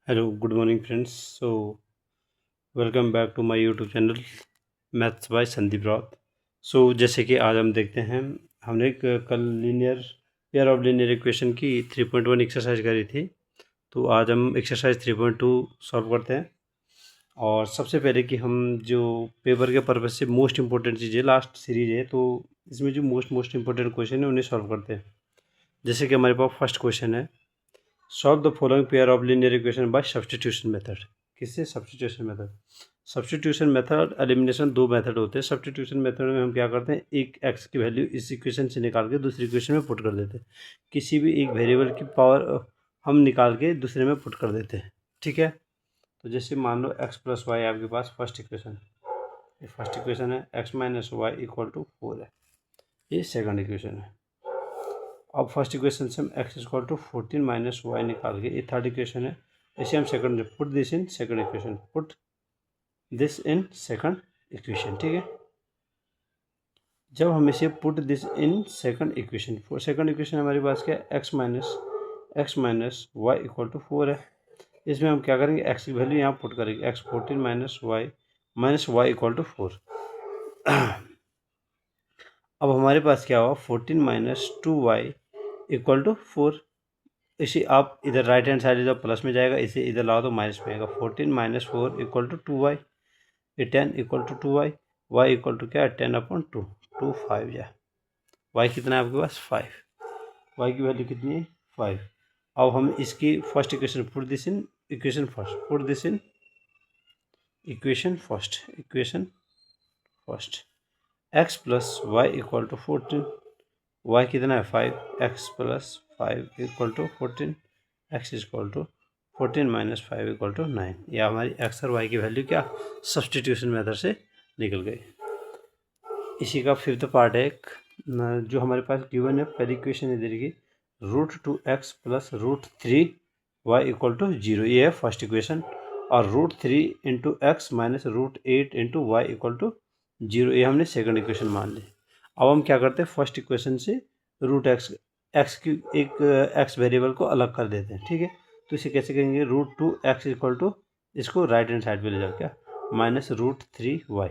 Hello good morning friends. Welcome back to my YouTube channel maths by Sandeep Raut. जैसे कि आज हम देखते हैं, हमने कल linear pair of linear equation की 3.1 एक्सरसाइज करी थी। तो आज हम एक्सरसाइज 3.2 सॉल्व करते हैं। और सबसे पहले कि हम जो पेपर के पर्पज से मोस्ट इंपॉर्टेंट चीज़ है, लास्ट सीरीज है, तो इसमें जो मोस्ट इंपॉर्टेंट क्वेश्चन है उन्हें सॉल्व करते हैं। जैसे कि हमारे पास फर्स्ट क्वेश्चन है, solve the following pair of linear equation by substitution method. किससे? Substitution method. Substitution method, elimination, दो मेथड होते हैं। सब्स्टिट्यूशन मेथड में हम क्या करते हैं, एक एक्स की वैल्यू इस इक्वेशन से निकाल के दूसरी इक्वेशन में पुट कर देते हैं। किसी भी एक वेरिएबल की पावर हम निकाल के दूसरे में पुट कर देते हैं। ठीक है। तो जैसे मान लो एक्स प्लस वाई आपके पास फर्स्ट इक्वेशन, ये फर्स्ट इक्वेशन है। X minus y equal to 4 है, ये सेकंड इक्वेशन है। अब फर्स्ट इक्वेशन से हम x equal to 14 minus y निकाल के, ये थर्ड इक्वेशन है। इसे हम second, put this in second equation, put this in second equation. ठीक है। जब हम इसे put this in second equation, second equation हमारे पास क्या है, x minus y equal to 4 है। इसमें हम क्या करेंगे, एक्स की वैल्यू यहाँ पुट करेंगे, x 14 minus y equal to 4। अब हमारे पास क्या हुआ, 14 माइनस 2y इक्वल टू 4। इसे आप इधर राइट हैंड साइड जब प्लस में जाएगा, इसे इधर लाओ तो माइनस में आएगा। 14 माइनस 4 इक्वल टू 2y, ये 10 equal to 2y, y equal to क्या है, 10/2, 2 5 या y कितना है आपके पास, 5। y की वैल्यू कितनी है, 5। अब हम इसकी first equation, put this in equation first, put this in equation first, x plus y equal to 14, y कितना है 5, x plus 5 equal to 14, x equal to 14 minus 5 equal to 9। या हमारी x और y की वैल्यू क्या, substitution method से निकल गई। इसी का फिफ्थ पार्ट है एक, जो हमारे पास गिवन है, पहली इक्वेशन इधर की, √2x plus √3y equal to 0, ये है फर्स्ट इक्वेशन। और √3 into x minus √8 into y equal to 0, ये हमने सेकंड इक्वेशन मान ली। अब हम क्या करते हैं, फर्स्ट इक्वेशन से एक्स की एक एक्स वेरिएबल को अलग कर देते हैं। ठीक है। तो इसे कैसे करेंगे, √2x इक्वल टू, इसको राइट हैंड साइड पे ले जाओ, क्या, माइनस √3y।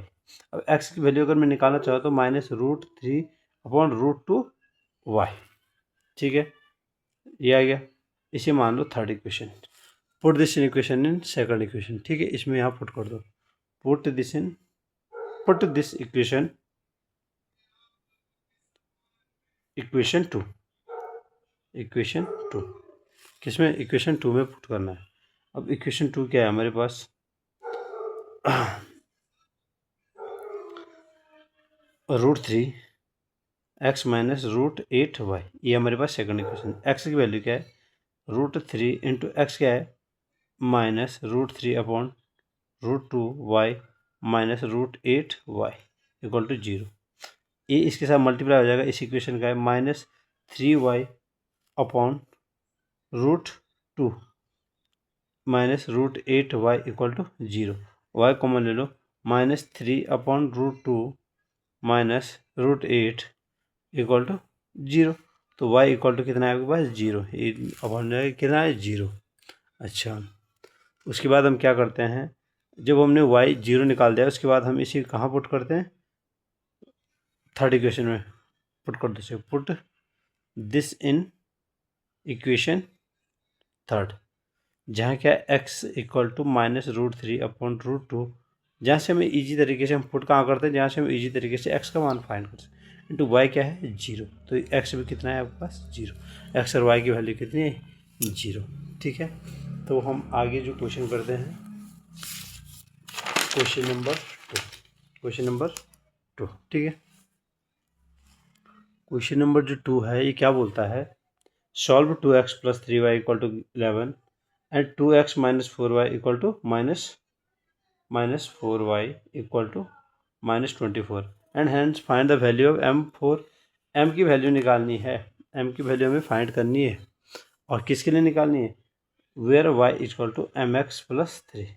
अब x की वैल्यू अगर मैं निकालना चाहूँ तो -√3/√2y। ठीक है, ये आ गया। इसे मान लो third equation, put this in equation in second equation. ठीक है, इसमें यहाँ पुट कर दो, put this equation equation two, किसमें, इक्वेशन 2 में पुट करना है। अब इक्वेशन 2 क्या है हमारे पास, √3x माइनस √8y, ये हमारे पास सेकंड इक्वेशन। x की वैल्यू क्या है, √3 इंटू एक्स क्या है, minus √3/√2y minus √8y equal to 0। ये इसके साथ मल्टीप्लाई हो जाएगा, इस इक्वेशन का है -3y/√2 minus √8y equal to 0। y common ले लो, -3/√2 माइनस √8 इक्वल टू 0। तो y इक्वल टू कितना है आपके पास, 0। अपॉन कितना है, 0। अच्छा, उसके बाद हम क्या करते हैं, जब हमने y 0 निकाल दिया, उसके बाद हम इसी कहाँ पुट करते हैं, थर्ड इक्वेशन में पुट कर दो। Put this in equation third, जहाँ क्या है, x इक्वल टू -√3/√2, जहाँ से हमें इजी तरीके से हम पुट कहाँ करते हैं, जहाँ से हम इजी तरीके से x का मान फाइंड कर सकते हैं। इंटू वाई क्या है, 0। तो x भी कितना है आपके पास, 0। x और y की वैल्यू कितनी है, 0। ठीक है। तो हम आगे जो क्वेश्चन करते हैं, क्वेश्चन नंबर 2। ठीक है। क्वेश्चन नंबर जो 2 है, ये क्या बोलता है, solve 2x plus 3y equal to 11 and 2x minus 4y equal to -4y equal to -24 and hence find the value of m4। m की वैल्यू निकालनी है, m की वैल्यू हमें फाइंड करनी है। और किसके लिए निकालनी है, where y equal to mx plus 3,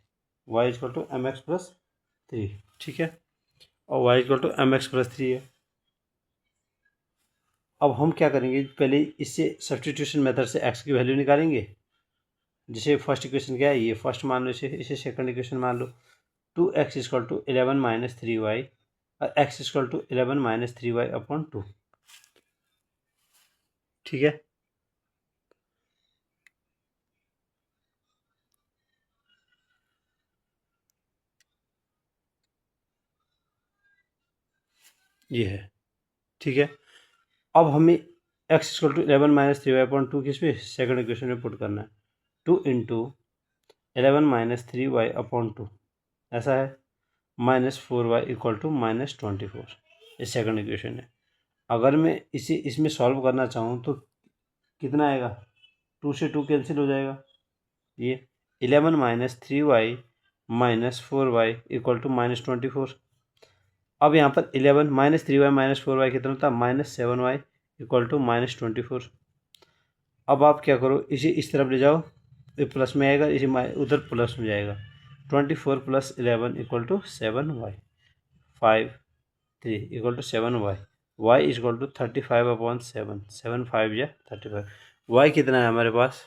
y equal to mx plus 3। ठीक है। और y equal to mx plus 3 है। अब हम क्या करेंगे, पहले इससे सब्स्टिट्यूशन मेथड से x की वैल्यू निकालेंगे, जैसे फर्स्ट इक्वेशन क्या है, ये फर्स्ट मान लो, इसे सेकंड इक्वेशन मान लो। 2x equal to 11 minus 3y और x equal to 11 minus 3y upon 2। ठीक है, ये है। ठीक है, अब हमें x equal to 11 minus 3y upon 2 किस में, सेकंड इक्वेशन में पुट करना है। 2 इंटू 11 माइनस 3y अपॉन 2 ऐसा है, minus 4y equal to minus 24, ये सेकंड इक्वेशन है। अगर मैं इसे इसमें सॉल्व करना चाहूँ तो कितना आएगा, 2 से 2 कैंसिल हो जाएगा, ये 11 minus 3y minus 4y equal to minus 24। अब यहाँ पर 11 माइनस 3y माइनस 4y कितना होता है, minus 7y equal to minus 24। अब आप क्या करो, इसे इस तरफ ले जाओ, ये प्लस में आएगा, इसे उधर प्लस में जाएगा। 24 plus 11 equal to 7y, 5 3 equal to 7y, y equal to 35 upon 7, 7 5 या 35। y कितना है हमारे पास,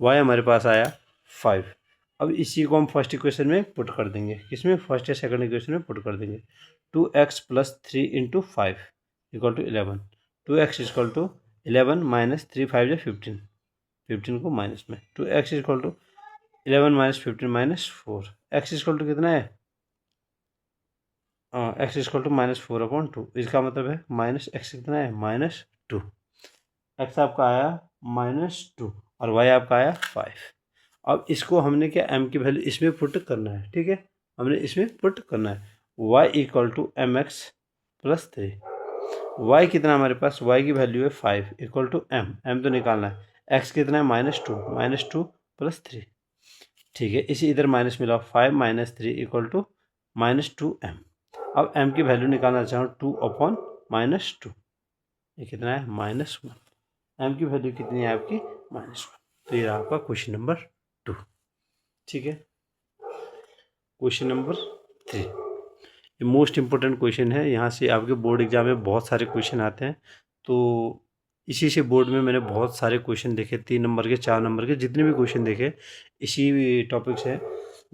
y हमारे पास आया 5। अब इसी को हम फर्स्ट इक्वेशन में पुट कर देंगे, किसमें, फर्स्ट या सेकंड इक्वेशन में पुट कर देंगे। 2x plus 3 into 5 equal to 11, 2x equal to 11 minus 3 5 या 15, 15 को माइनस में, 2x equal to 11 minus 15 minus 4, x equal to कितना है, x equal to minus 4 upon 2, इसका मतलब है माइनस x कितना है, माइनस 2। x आपका आया माइनस 2 और y आपका आया 5। अब इसको हमने क्या, m की वैल्यू इसमें पुट करना है। ठीक है, हमने इसमें पुट करना है, y equal to m x plus 3। y कितना हमारे पास, y की वैल्यू है 5 इक्वल टू m तो निकालना है, x कितना है माइनस 2 प्लस 3। ठीक है, इसी इधर माइनस मिला, 5 minus 3 equal to minus 2m। अब m की वैल्यू निकालना चाहूँ, 2 अपॉन माइनस 2, ये कितना है, माइनस 1। m की वैल्यू कितनी है आपकी, माइनस 1। तो ये आपका क्वेश्चन नंबर 2। ठीक है, क्वेश्चन नंबर 3, ये मोस्ट इम्पोर्टेंट क्वेश्चन है, यहाँ से आपके बोर्ड एग्जाम में बहुत सारे क्वेश्चन आते हैं। तो इसी से बोर्ड में मैंने बहुत सारे क्वेश्चन देखे, 3 नंबर के 4 नंबर के जितने भी क्वेश्चन देखे इसी टॉपिक से।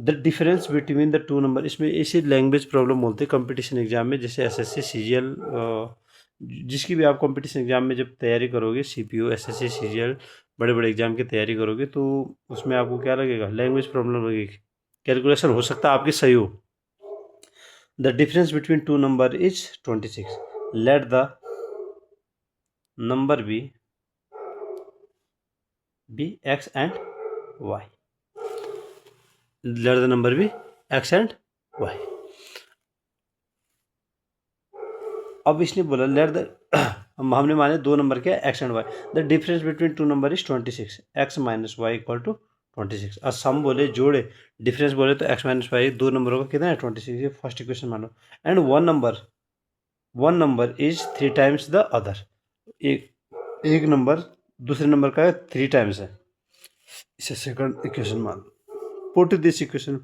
The difference between the two number, इसमें इसे लैंग्वेज प्रॉब्लम बोलते हैं कंपटीशन एग्जाम में, जैसे एसएससी सीजीएल, जिसकी भी आप कंपटीशन एग्जाम में जब तैयारी करोगे, सीपीओ एसएससी सीजीएल बड़े बड़े एग्जाम की तैयारी करोगे, तो उसमें आपको क्या लगेगा, लैंग्वेज प्रॉब्लम लगेगी, कैलकुलेशन हो सकता है आपकी सही हो। The difference between two number is 26, let the number be x and y, let the number be x and y। अब इसने बोला लेट द हमने माने दो नंबर के x and y, the difference between two number is 26, x minus y equal to 26। और सम बोले, जोड़े, डिफरेंस बोले तो x माइनस वाई दो नंबरों का कितना है, 26, ये फर्स्ट इक्वेशन मानो। And one number is 3 times the other, एक नंबर दूसरे नंबर का 3 टाइम्स है, इसे सेकंड इक्वेशन मान लो। Put this equation,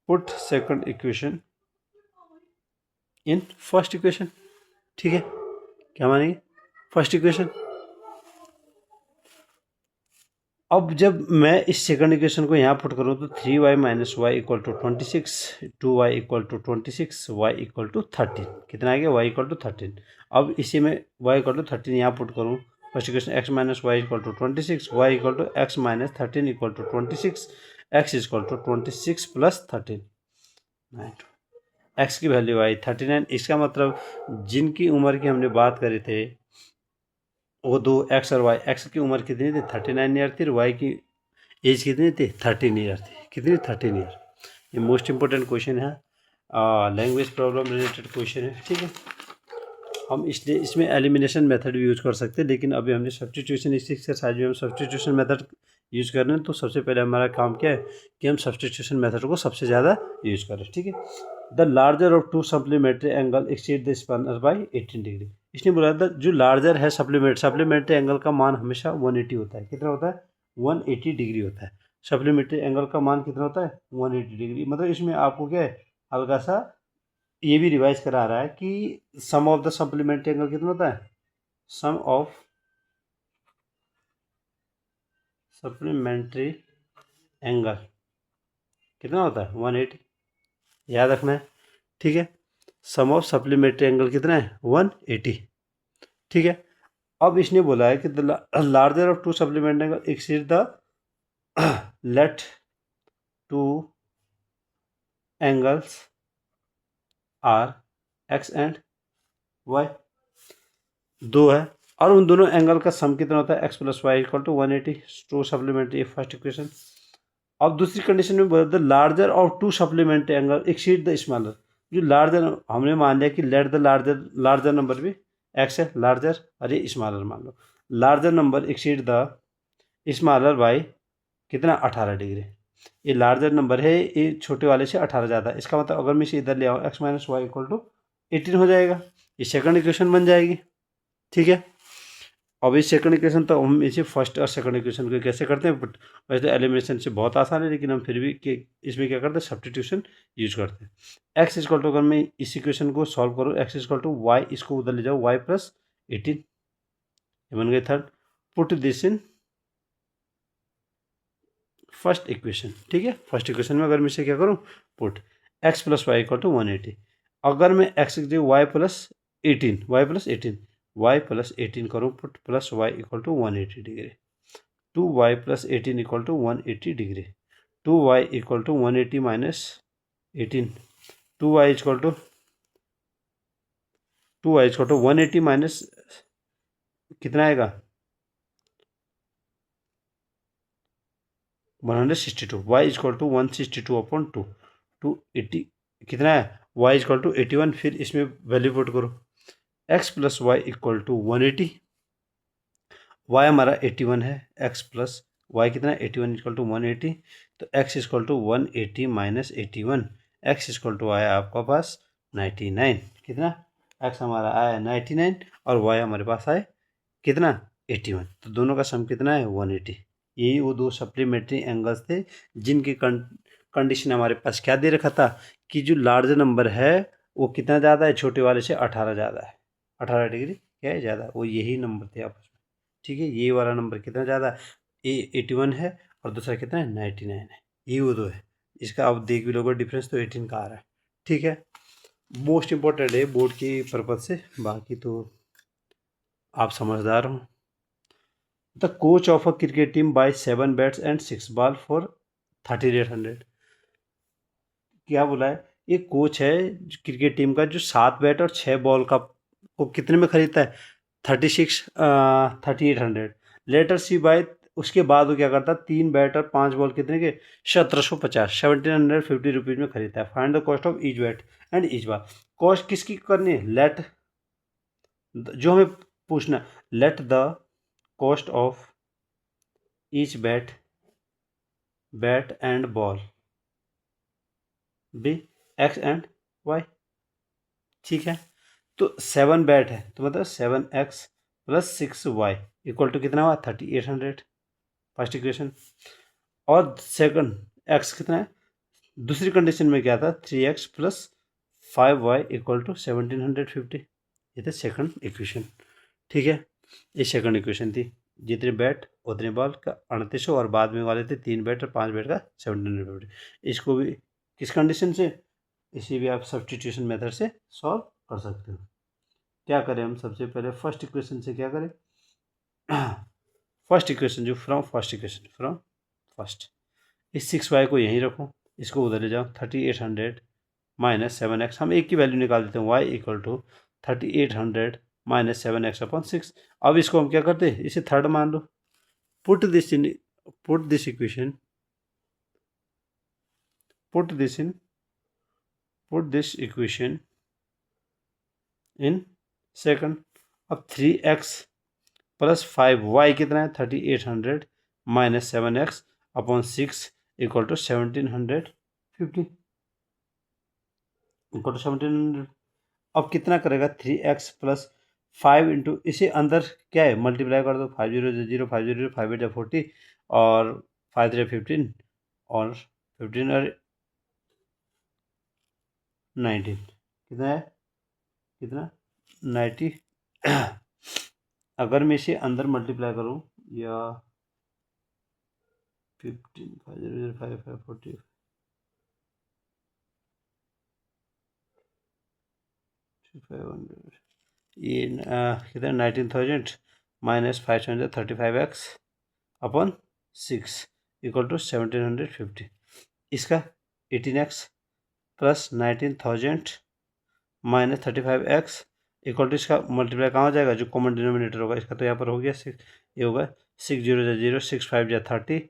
put second equation in first equation. ठीक है, क्या मानेंगे, फर्स्ट इक्वेशन। अब जब मैं इस सेकंड इक्वेशन को यहाँ पुट करूँ तो 3y minus y equal to 26, 2y equal to 26, y equal to 13, कितना आ गया, y इक्वल टू 13। अब इसी में y इक्वल टू 13 यहाँ पुट करूँ, first equation x minus y equal to 26, y equal to x minus 13 equal to 26, x equal to 26 plus 13, x की value आई 39। इसका मतलब जिनकी उम्र की हमने बात करी थे वो दो, x और y, x की उम्र कितनी थी, 39 ईयर थी, और y की एज कितनी थी, 13 ईयर थी, कितनी, 13 ईयर। ये मोस्ट इंपॉर्टेंट क्वेश्चन है, लैंग्वेज प्रॉब्लम रिलेटेड क्वेश्चन है। ठीक है, हम इसलिए इसमें एलिमिनेशन मेथड भी यूज कर सकते हैं, लेकिन अभी हमने सब्स्टिट्यूशन, इस एक्सरसाइज में हम सब्स्टिट्यूशन मेथड यूज कर रहे हैं। तो सबसे पहले हमारा काम क्या है कि हम सब्स्टिट्यूशन मेथड को सबसे ज़्यादा यूज करें। ठीक है, the larger of two supplementary angle exceed the spanner by 18 degree. इसने बोला था जो लार्जर है सप्लीमेंट्री एंगल का मान हमेशा 180 होता है, कितना होता है, 180 डिग्री होता है। सप्लीमेंट्री एंगल का मान कितना होता है, 180 डिग्री। मतलब इसमें आपको क्या है, हल्का सा ये भी रिवाइज करा रहा है कि सम ऑफ द सप्लीमेंट्री एंगल कितना होता है, सम ऑफ सप्लीमेंट्री एंगल कितना होता है 180, याद रखना है। ठीक है, सम ऑफ सप्लीमेंट्री एंगल कितना है 180। ठीक है, अब इसने बोला है कि the larger of two supplementary angle exceed the let two angles are x and y, दो है और उन दोनों एंगल का सम कितना होता है x plus y equal to 180, two supplementary first equation. अब दूसरी कंडीशन में बोला the larger of two supplementary angle exceed the smaller, जो लार्जर हमने मान लिया कि let the larger, larger number भी एक्स है लार्जर और ये स्मॉलर मान लो, larger number exceed the smaller by कितना 18 डिग्री। ये लार्जर नंबर है, ये छोटे वाले से 18 ज़्यादा है, इसका मतलब अगर मैं इसे इधर ले आऊँ x minus y equal to 18 हो जाएगा, ये सेकंड इक्वेशन बन जाएगी। ठीक है, अब इस सेकंड इक्वेशन तो हम इसे फर्स्ट और सेकंड इक्वेशन को कैसे करते हैं, बट वैसे एलिमिनेशन से बहुत आसान है, लेकिन हम फिर भी इसमें क्या करते हैं सब्स्टिट्यूशन यूज करते हैं। एक्स इक्वल टू अगर मैं इस इक्वेशन को सॉल्व करूँ एक्स इक्वल टू वाई, इसको उधर ले जाओ वाई प्लस 18, ये बन गए third. Put this in first equation. ठीक है, फर्स्ट इक्वेशन में अगर मैं इसे क्या करूँ put x plus y equal to 180, अगर मैं x y plus 18 y plus 18 y plus 18 करूँ put plus y equal to 180 degree, 2y plus 18 equal to 180 degree, 2y equal to 180 minus 18, 2y equal to 180 minus कितना आएगा 162, y equal to 162 upon 2, 280 कितना है y equal to 81, फिर इसमें value put करो x plus y equal to 180, y हमारा 81 है, x plus Y कितना 81 इक्वल टू 180, तो x equal to 180 minus 81, x equal to आया आपका पास 99, कितना x हमारा आया 99 और y हमारे पास आए कितना 81, तो दोनों का सम कितना है 180। यही वो दो सप्लीमेंट्री एंगल्स थे जिनकी कंडीशन हमारे पास क्या दे रखा था कि जो लार्ज नंबर है वो कितना ज़्यादा है छोटे वाले से 18 ज़्यादा है, 18 डिग्री क्या है ज़्यादा, वो यही नंबर थे आपस में। ठीक है, ये वाला नंबर कितना ज़्यादा है, ये 81 है और दूसरा कितना है 99 है, ये वो दो है। इसका आप देख भी लोगे डिफरेंस तो 18 का आ रहा है। ठीक है, मोस्ट इम्पोर्टेंट है बोर्ड की पर्पज़ से, बाकी तो आप समझदार हो। The coach of a cricket team by 7 bats and 6 ball for 3800, क्या बोला है, ये कोच है क्रिकेट टीम का जो 7 बैट और 6 बॉल का को कितने में खरीदता है 3800, लेटर सी बाय उसके बाद वो क्या करता है 3 बैट और 5 बॉल कितने के 1750, 1750 रुपीज़ में खरीदता है। Find the cost of each bat and each ball, cost किसकी करनी है लेट, जो हमें पूछना let the cost of each bat and ball be x and y. ठीक है, तो 7 बैट है तो मतलब 7x plus 6y equal to कितना हुआ 3800, फर्स्ट इक्वेशन। और सेकंड x कितना है, दूसरी कंडीशन में क्या था 3x plus 5y equal to 1750, ये थे सेकंड इक्वेशन। ठीक है, ये सेकंड इक्वेशन थी, जितने बैट उतने बॉल का 3800 और बाद में वाले थे 3 बैट और 5 बैट का 1750। इसको भी किस कंडीशन से, इसी भी आप सब्स्टिट्यूशन मेथड से सॉल्व कर सकते हो। क्या करें हम, सबसे पहले फर्स्ट इक्वेशन से क्या करें फर्स्ट इक्वेशन जो फ्रॉम फर्स्ट, इस 6y को यहीं रखो, इसको उधर ले जाओ 3800 माइनस 7x, हम एक की वैल्यू निकाल देते हैं y equal to 3800 minus 7x upon 6। अब इसको हम क्या करते हैं इसे थर्ड मान लो, put this in put this equation put this equation in second. अब 3x प्लस 5y कितना है 3800 minus 7x upon 6 equal to 1750 equal to 1700। अब कितना करेगा 3x प्लस 5 इंटू इसे अंदर क्या है मल्टीप्लाई कर दो, 5 0 0 5 0 5 8 40 और 5 3 15 और 15 और 19 कितना है कितना 90। अगर मैं इसे अंदर मल्टीप्लाई करूँ या 15 5005 40 500 ये कितना 19,000 minus 535x upon 6 equal to 1750। इसका 18x plus 19,000 minus 35x equal to इसका मल्टीप्लाई कहाँ हो जाएगा, जो कॉमन डिनोमिनेटर होगा इसका, तो यहाँ पर हो गया 6, ये होगा 6 0 0 6 5 30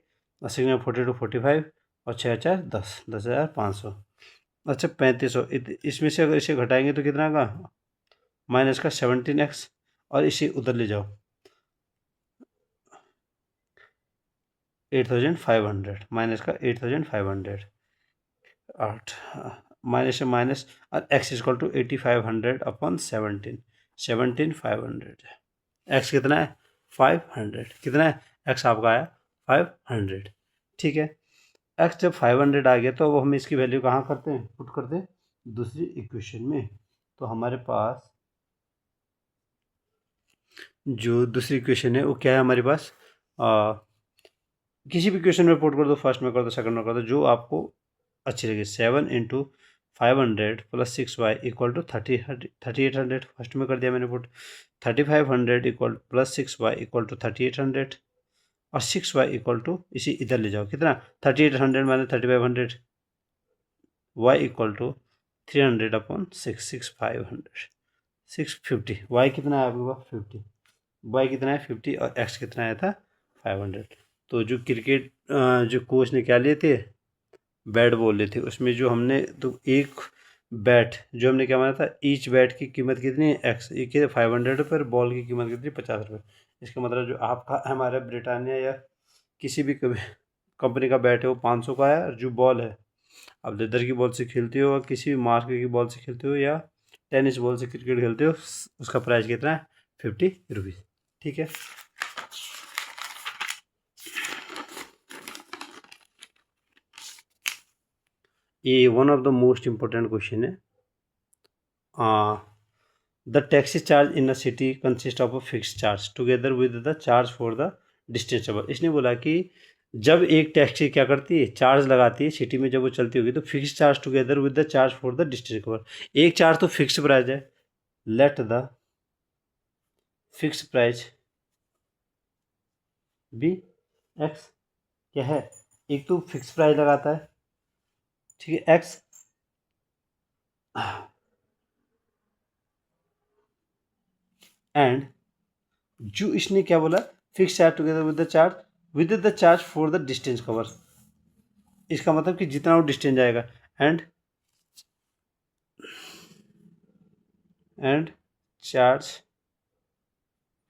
और 6 में 42 45 और 6 4 10 10,500। अच्छा 3500, इसमें से अगर इसे घटाएंगे तो कितना का माइनस का 17x और इसे उधर ले जाओ 8,500 माइनस का 8,500 8 माइनस से माइनस और x equal to 8,500 upon 17,500। x कितना है 500, कितना है x आपका आया 500। ठीक है, x जब 500 आ गया तो अब हम इसकी वैल्यू कहाँ करते हैं, पुट करते हैं दूसरी इक्वेशन में। तो हमारे पास जो दूसरी इक्वेशन है वो क्या है हमारे पास, किसी भी इक्वेशन में पुट कर दो, फर्स्ट में कर दो, सेकंड में कर दो, जो आपको अच्छी लगे। 7 × 500 plus 6y equal to 3800, first में कर दिया मैंने put. 3500 equal plus 6y equal to 3800 और 6y इक्वल टू इसी इधर ले जाओ, कितना 3800 minus 3500 y equal to 300 upon 6,500 650। y कितना है आपके पास 50, y कितना है 50 और x कितना आया था 500। तो जो क्रिकेट जो कोच ने क्या लिए थे, बैट बोल रहे थे, उसमें जो हमने तो एक बैट जो हमने क्या माना था, ईच बैट की कीमत कितनी है एक्स, एक 500 रुपये, बॉल की कीमत कितनी 50 रुपये। इसका मतलब जो आपका हमारा ब्रिटानिया या किसी भी कंपनी का बैट है वो 500 का है, और जो बॉल है आप लेदर की बॉल से खेलते हो और किसी भी मार्क की बॉल से खेलते हो या टेनिस बॉल से क्रिकेट खेलते हो, उसका प्राइस कितना है 50 रुपीज़। ठीक है, ये one of the most important question है। The taxi charge in a city consist of a fix charge together with the charge for the distance cover. इसने बोला कि जब एक टैक्सी क्या करती है, चार्ज लगाती है सिटी में, जब वो चलती होगी तो fix charge together with the charge for the distance cover. एक चार्ज तो फिक्स प्राइस है, let the fix price be x, क्या है, एक तो फिक्स प्राइस लगाता है, ठीक है, एक्स, एंड जो इसने क्या बोला, fix charge together with the charge for the distance cover. इसका मतलब कि जितना वो डिस्टेंस जाएगा, एंड चार्ज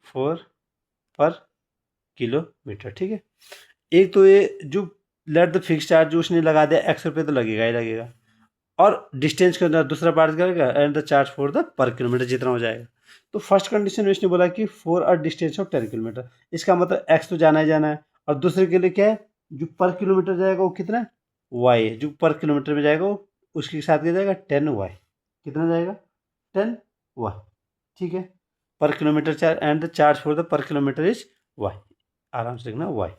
फॉर पर किलोमीटर। ठीक है, एक तो ये जो लेट द फिक्स चार्ज जो उसने लगा दिया एक्स रुपये, तो लगेगा ही लगेगा, और डिस्टेंस के अंदर दूसरा पार्ट करेगा and the charge for the per kilometre जितना हो जाएगा। तो फर्स्ट कंडीशन में इसने बोला कि for a distance of 10 kilometre, इसका मतलब एक्स तो जाना ही जाना है, और दूसरे के लिए क्या है, जो पर किलोमीटर जाएगा वो कितना है वाई है, जो पर किलोमीटर में जाएगा वो उसके साथ क्या जाएगा 10y, कितना जाएगा 10y। ठीक है, per kilometre charge and the charge for the per kilometre is y, आराम से लिखना वाई,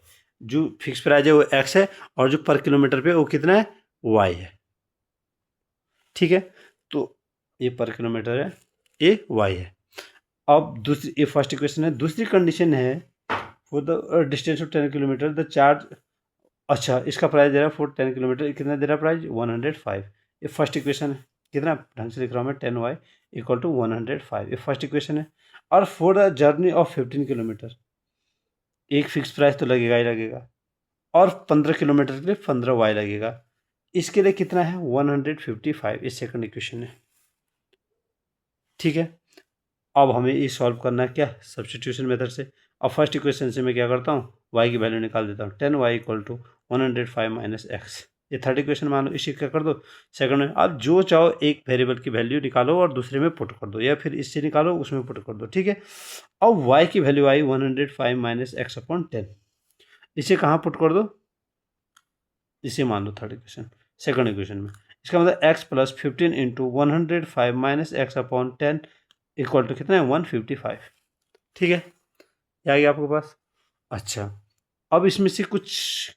जो फिक्स प्राइस है वो एक्स है और जो पर किलोमीटर पे वो कितना है वाई है। ठीक है, तो ये पर किलोमीटर है, ये वाई है। अब दूसरी, ये फर्स्ट इक्वेशन है, दूसरी कंडीशन है for the distance of 10 kilometre the charge, अच्छा इसका प्राइस दे रहा है फॉर 10 किलोमीटर, कितना दे रहा है प्राइस 105। ये फर्स्ट इक्वेशन है, कितना ढंग से लिख रहा हूँ मैं, 10y इक्वल टू 105, ये फर्स्ट इक्वेशन है। और for the journey of 15 kilometre एक फिक्स प्राइस तो लगेगा ही लगेगा, और 15 किलोमीटर के लिए 15y लगेगा, इसके लिए कितना है 155, ये सेकंड इक्वेशन है। ठीक है, अब हमें ये सॉल्व करना है क्या, सब्स्टिट्यूशन मेथड से। अब फर्स्ट इक्वेशन से मैं क्या करता हूँ, y की वैल्यू निकाल देता हूँ, 10y equal to 105 minus x, ये थर्ड इक्वेशन मान लो, इसी क्या कर दो सेकंड में। अब जो चाहो एक वेरिएबल की वैल्यू निकालो और दूसरे में पुट कर दो, या फिर इससे निकालो उसमें पुट कर दो। ठीक है, अब y की वैल्यू आई 105 माइनस एक्स अपॉन 10, इसे कहाँ पुट कर दो, इसे मान लो थर्ड इक्वेशन सेकंड इक्वेशन में। इसका मतलब x plus 15 into 105 minus x upon 10 equal to कितना है 155। ठीक है, ये आ गया आपके पास। अच्छा, अब इसमें से कुछ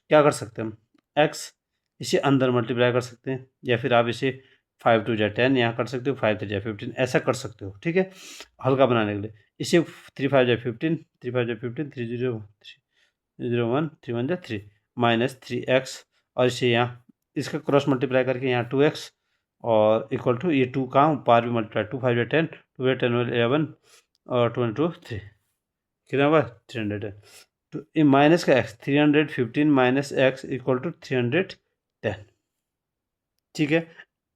क्या कर सकते हैं हम, एक्स इसे अंदर मल्टीप्लाई कर सकते हैं, या फिर आप इसे 5 2 जा 10 यहाँ कर सकते हो, 5 3 जा 15 ऐसा कर सकते हो, ठीक है, हल्का बनाने के लिए। इसे 3 5 जा 15, 3 5 जा 15, 3 0 1 3 1 जा 3 माइनस 3x, और इसे यहाँ इसका क्रॉस मल्टीप्लाई करके यहाँ 2x, और इक्वल टू ये 2 कहाँ पार भी मल्टीप्लाई, 2 5 जा 10, 2 10 11, और 22 3 कितना होगा 310। तो ये माइनस का x 315 minus x equal to 310, ठीक है।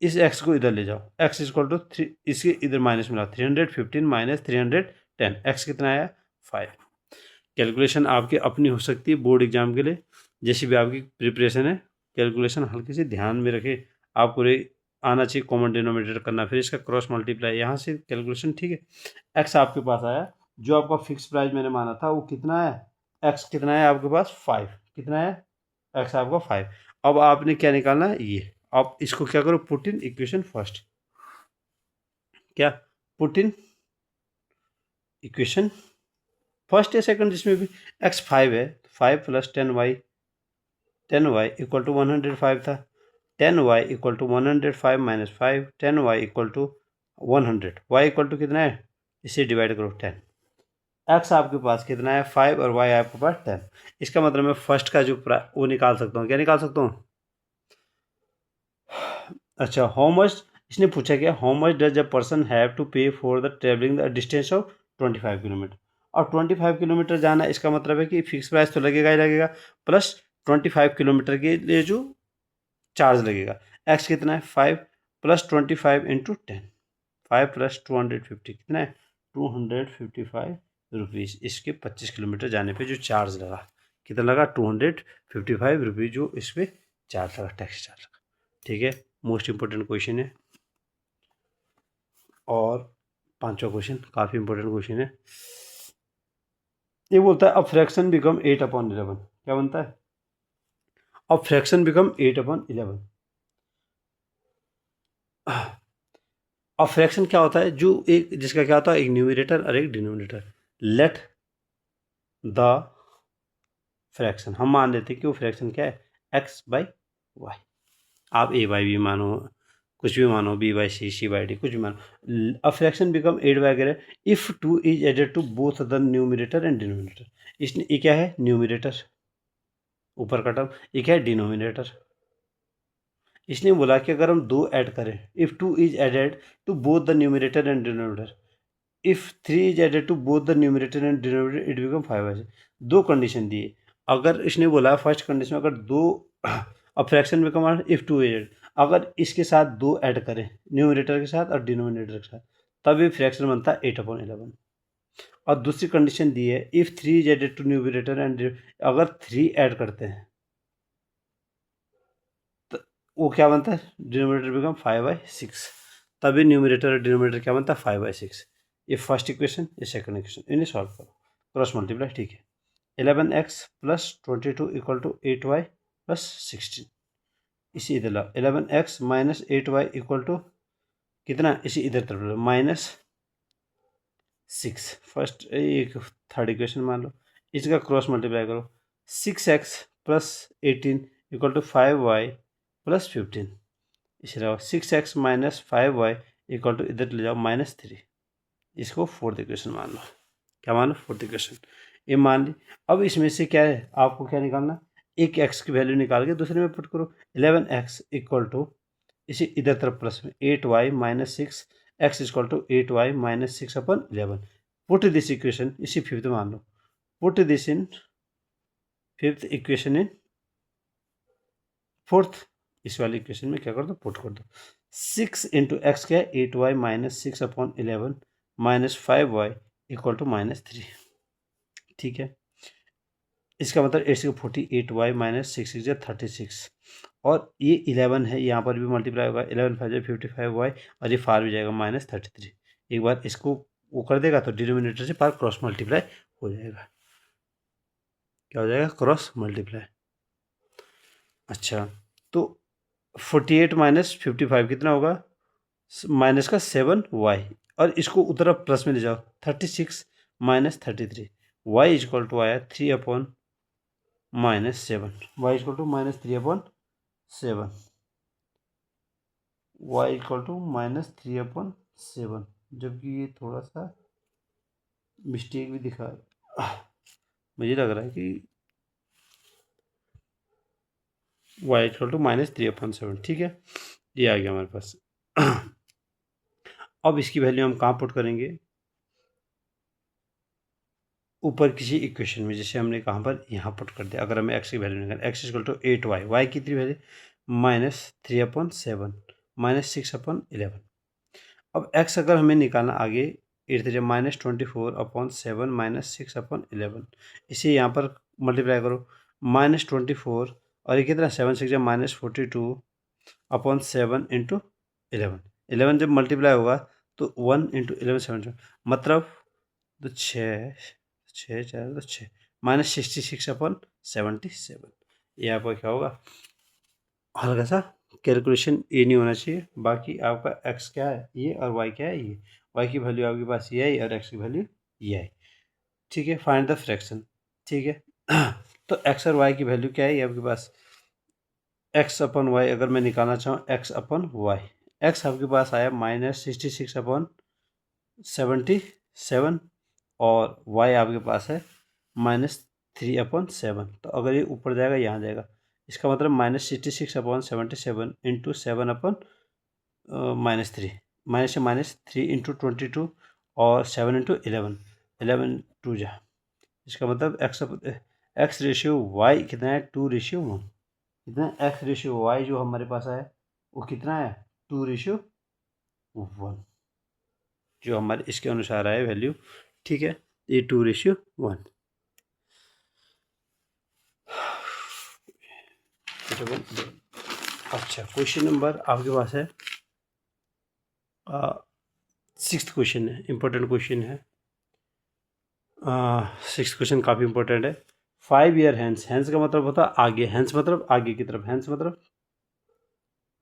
इस x को इधर ले जाओ, x इक्वल टू 3, इसके इधर माइनस मिला, 315 माइनस 310, x कितना आया 5। कैलकुलेशन आपकी अपनी हो सकती है बोर्ड एग्जाम के लिए, जैसी भी आपकी प्रिपरेशन है, कैलकुलेशन हल्की सी ध्यान में रखें, आपको आना चाहिए कॉमन डिनोमिनेटर करना, फिर इसका क्रॉस मल्टीप्लाई यहाँ से कैलकुलेशन, ठीक है। x आपके पास आया, जो आपका फिक्स प्राइस मैंने माना था वो कितना है, x कितना है आपके पास 5, कितना है x आपका 5। अब आपने क्या निकालना है ये, आप इसको क्या करो, पुट इन इक्वेशन फर्स्ट, क्या पुट इन इक्वेशन फर्स्ट या सेकंड, जिसमें भी x 5 है, 5 प्लस 10y इक्वल टू 105 था, 10y equal to 105 minus 5, 10y equal to 100, y equal to कितना है, इसे डिवाइड करो 10, x आपके पास कितना है 5 और y आपके पास 10। इसका मतलब मैं फर्स्ट का जो वो निकाल सकता हूँ, क्या निकाल सकता हूँ, अच्छा हाउ मच, इसने पूछा क्या, how much does a person have to pay for the travelling the distance of 25 kilometre. और 25 किलोमीटर जाना, इसका मतलब है कि फिक्स प्राइस तो लगेगा ही लगेगा, प्लस 25 किलोमीटर के लिए जो चार्ज लगेगा। एक्स कितना है 5 प्लस 25 इंटू 10, 5 प्लस 250 कितना है 255 रुपीज़। इसके 25 किलोमीटर जाने पे जो चार्ज लगा, कितना लगा 255 रुपीज़, जो इस पर चार्ज लगा, टैक्स चार्ज लगा, ठीक है। मोस्ट इंपॉर्टेंट क्वेश्चन है, और पांचवा क्वेश्चन काफ़ी इंपॉर्टेंट क्वेश्चन है। ये बोलता है अ फ्रैक्शन बिकम 8/11, क्या बनता है, अ फ्रैक्शन बिकम 8/11। अब फ्रैक्शन क्या होता है, जो एक जिसका क्या होता है, एक न्यूमरेटर और एक डिनोमिनेटर। लेट द फ्रैक्शन, हम मान लेते हैं कि वो फ्रैक्शन क्या है, x/y, आप a/b मानो, कुछ भी मानो, b/c, c/d, कुछ भी मानो। A fraction become 8/11 if 2 is added to both the numerator and denominator. इसने ये क्या है न्यूमरेटर, ऊपर का टर्म, ये क्या है डिनोमिनेटर। इसने बोला कि अगर हम 2 ऐड करें, if 2 is added to both the numerator and denominator, if 3 is added to both the numerator and denominator it become 5/6। दो कंडीशन दिए, अगर इसने बोला फर्स्ट कंडीशन अगर दो अब fraction become if 2 is added, अगर इसके साथ 2 ऐड करें न्यूमरेटर के साथ और डिनोमिनेटर के साथ, तब ये फ्रैक्शन बनता है 8/11। और दूसरी कंडीशन दी है if 3 is added to numerator and, अगर 3 ऐड करते हैं तो वो क्या बनता है, डिनोमिनेटर बिकम 5/6, तभी न्यूमरेटर और डिनोमिनेटर क्या बनता है 5/6। ये फर्स्ट इक्वेशन, ये सेकंड इक्वेशन, इन्हें सॉल्व करो, क्रॉस मल्टीप्लाई, ठीक है। 11x plus 22 equal to 8y plus 16, इसी इधर ला 11x minus 8y equal to कितना, इसी इधर तरफ माइनस 6, फर्स्ट एक थर्ड इक्वेशन मान लो, इसका क्रॉस मल्टीप्लाई करो, 6x plus 18 equal to 5y plus 15, इसे लगाओ 6x minus 5y equal to इधर ले जाओ -3, इसको फोर्थ इक्वेशन मान लो, क्या मान लो फोर्थ इक्वेशन, ये मान ली। अब इसमें से क्या है आपको क्या निकालना, एक x की वैल्यू निकाल के दूसरे में पुट करो, 11x इक्वल टू इसे इधर तरफ प्लस में 8y minus 6, x equal to 8y minus 6/11, put this equation, इसी फिफ्थ मान लो, put this in fifth equation in fourth, इस वाली इक्वेशन में क्या कर दो पुट कर दो, 6 इंटू एक्स क्या है 8y minus 6/11 minus 5y equal to -3, ठीक है। इसका मतलब 8 से 48y माइनस 6 36, और ये 11 है, यहाँ पर भी मल्टीप्लाई होगा, 11 5 55y, और ये फार भी जाएगा -33। एक बार इसको वो कर देगा तो डिनोमिनेटर से पार क्रॉस मल्टीप्लाई हो जाएगा, क्या हो जाएगा क्रॉस मल्टीप्लाई। अच्छा तो 48 माइनस 55 कितना होगा, माइनस का 7y, और इसको उधर प्लस में ले जाओ 36 माइनस 33, y इक्वल टू आया 3/, -7, y equal to -3/7, y equal to -3/7, जबकि ये थोड़ा सा मिस्टेक भी दिखा है। मुझे लग रहा है कि y इक्वल टू -3/7, ठीक है, ये आ गया हमारे पास। अब इसकी वैल्यू हम कहाँ पुट करेंगे? ऊपर किसी इक्वेशन में, जैसे हमने कहाँ पर यहाँ पुट कर दिया। अगर हमें x की वैल्यू निकाल, x equal to 8y, y कितनी वैल्यू -3/7 -6/11। अब x अगर हमें निकालना आगे 8 3 -24/7 -6/11, इसे यहाँ पर मल्टीप्लाई करो -24 और ये कितना 7 6 -42/7 इंटू 11 जब मल्टीप्लाई होगा तो 1 इंटू 11 7, मतलब तो 6 6 4 तो 6 -66/77। ये आपका क्या होगा? हल्का सा कैलकुलेशन ये नहीं होना चाहिए। बाकी आपका x क्या है ये और y क्या है ये। y की वैल्यू आपके पास ये आई और x की वैल्यू ये आई, ठीक है। फाइंड द फ्रैक्शन, ठीक है। तो x और y की वैल्यू क्या है ये आपके पास? x/y अगर मैं निकालना चाहूँ x/y, x आपके पास आया -66/77 और y आपके पास है -3/7। तो अगर ये ऊपर जाएगा यहाँ जाएगा, इसका मतलब -66/77 इंटू 7/-3, माइनस से -3 इंटू 22 और 7 इंटू 11, 11 2 जा, इसका मतलब x रेशियो y कितना है 2:1। कितना x रेशियो y जो हमारे पास है वो कितना है 2:1, जो हमारे इसके अनुसार आए वैल्यू, ठीक है। ये 2:1। अच्छा, क्वेश्चन नंबर आपके पास है 6th क्वेश्चन है, इम्पोर्टेंट क्वेश्चन है। 6th क्वेश्चन काफ़ी इंपॉर्टेंट है। 5 ईयर हैंस, हैंस का मतलब होता है आगे, हैंस मतलब आगे की तरफ, हैंस मतलब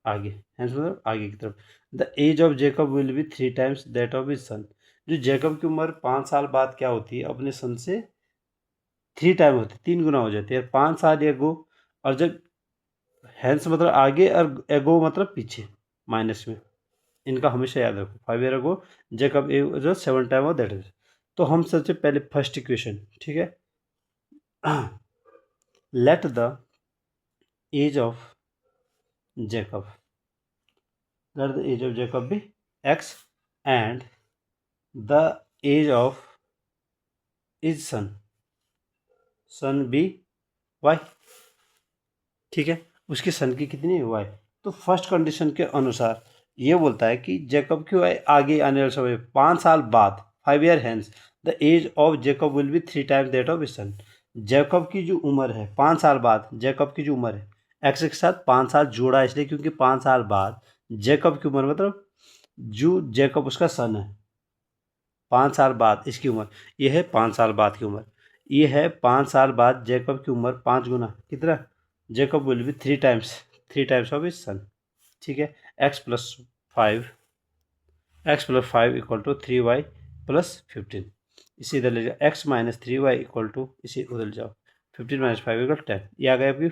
आगे, हैंस मतलब आगे की तरफ। The age of Jacob will be 3 times that of his son. जो जेकब की उम्र 5 साल बाद क्या होती है? अपने सन से 3 टाइम होती है, 3 गुना हो जाती है। 5 साल एगो, और जब हैंस मतलब आगे और एगो मतलब पीछे माइनस में, इनका हमेशा याद रखो। 5 ईयर अगो जेकब जो 7 टाइम ऑफ दैट इज। तो हम सबसे पहले फर्स्ट इक्वेशन, ठीक है। Let the age of Jacob, let the age of Jacob be x and the age of his son be y, ठीक है। उसके सन की कितनी है y। तो फर्स्ट कंडीशन के अनुसार ये बोलता है कि जेकब की आगे आने वाले समय 5 साल बाद 5 year hence the age of Jacob will be 3 times that of his son. Jacob की जो उम्र है 5 साल बाद, जेकब की जो उम्र है एक्स के साथ 5 साल जोड़ा इसलिए क्योंकि 5 साल बाद जेकब की उम्र मतलब जो जेकब उसका सन है, 5 साल बाद इसकी उम्र, ये है 5 साल बाद की उम्र, ये है 5 साल बाद जेकब की उम्र 5 गुना कितना, Jacob will be 3 times of his सन, ठीक है। x+5 इक्वल टू 3y+15, इसे इधर ले जाओ, x - 3y इक्वल टू, इसे उधर ले जाओ 15 - 5 = 10। ये आ गया आपकी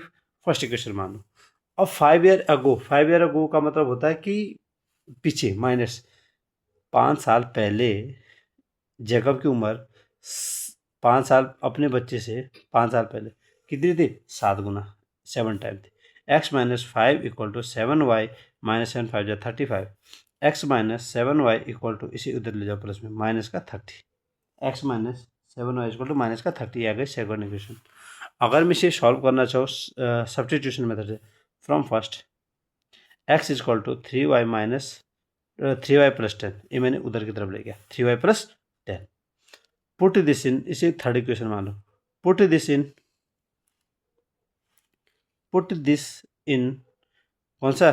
फर्स्ट इक्वेशन मान लो। अब 5 ईयर अगो का मतलब होता है कि पीछे माइनस 5 साल पहले जेकब की उम्र 5 साल अपने बच्चे से 5 साल पहले कितनी थी? 7 गुना, 7 टाइम थी। x - 5 इक्वल टू 7y - 7 5 जा 35, x - 7y इक्वल टू, इसे उधर ले जाओ प्लस में माइनस का 30, x - 7y equal to minus का 30, आ गई सेकंड इक्वेशन। अगर मैं इसे सॉल्व करना चाहूँ सब्स्टिट्यूशन मेथड से, from first x equal to 3y + 10, ये मैंने उधर की तरफ ले गया 3y + 10। पुट दिस इन, इसे थर्ड इक्वेशन मान लो। पुट दिस इन कौन सा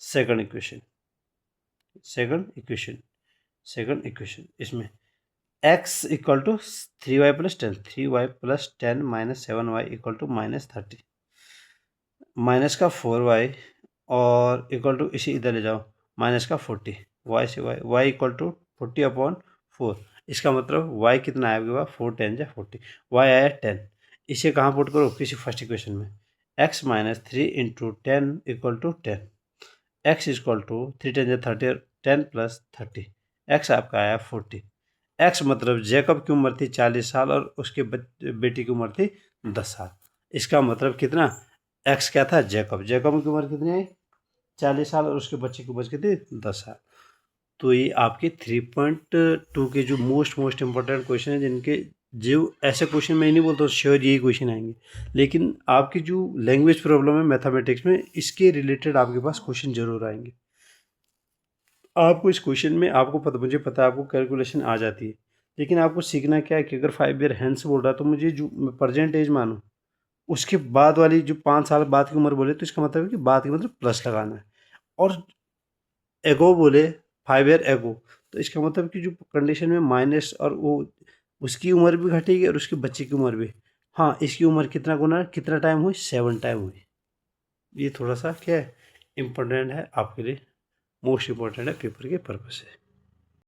सेकंड इक्वेशन इसमें x equal to 3y + 10, 3y + 10 - 7y equal to -30, minus का 4y और इक्वल टू, इसे इधर ले जाओ माइनस का 40, y से y इक्वल टू 40/4। इसका मतलब y कितना आया आपके पास 4 10 जा 40, y आया 10। इसे कहाँ पुट करो, किसी फर्स्ट इक्वेशन में। x minus 3 into 10 equal to 10, x equal to 3 10 30, 10 plus 30, x आपका आया 40। x मतलब जैकब की उम्र थी 40 साल और उसके बेटी की उम्र थी 10 साल। इसका मतलब कितना, x क्या था, जैकब की उम्र कितनी आई 40 साल और उसके बच्चे की उम्र कितनी 10 साल। तो ये आपके 3.2 के जो मोस्ट इम्पोर्टेंट क्वेश्चन है, जिनके जो ऐसे क्वेश्चन मैं नहीं बोलता श्योर यही क्वेश्चन आएंगे, लेकिन आपकी जो लैंग्वेज प्रॉब्लम है मैथमेटिक्स में, इसके रिलेटेड आपके पास क्वेश्चन जरूर आएंगे। आपको इस क्वेश्चन में आपको पता, मुझे पता है आपको कैलकुलेशन आ जाती है, लेकिन आपको सीखना क्या है कि अगर 5 ईयर हैंस बोल रहा है तो मुझे जो प्रेजेंट एज मानूँ, उसके बाद वाली जो 5 साल बाद की उम्र बोले तो इसका मतलब है कि बाद की मतलब प्लस लगाना है। और एगो बोले 5 ईयर एगो, तो इसका मतलब कि जो कंडीशन में माइनस और वो उसकी उम्र भी घटेगी और उसके बच्चे की उम्र भी। हाँ, इसकी उम्र कितना गुना, कितना टाइम हुई, 7 टाइम हुई। ये थोड़ा सा क्या है, इम्पोर्टेंट है आपके लिए, मोस्ट इम्पोर्टेंट है पेपर के पर्पज से।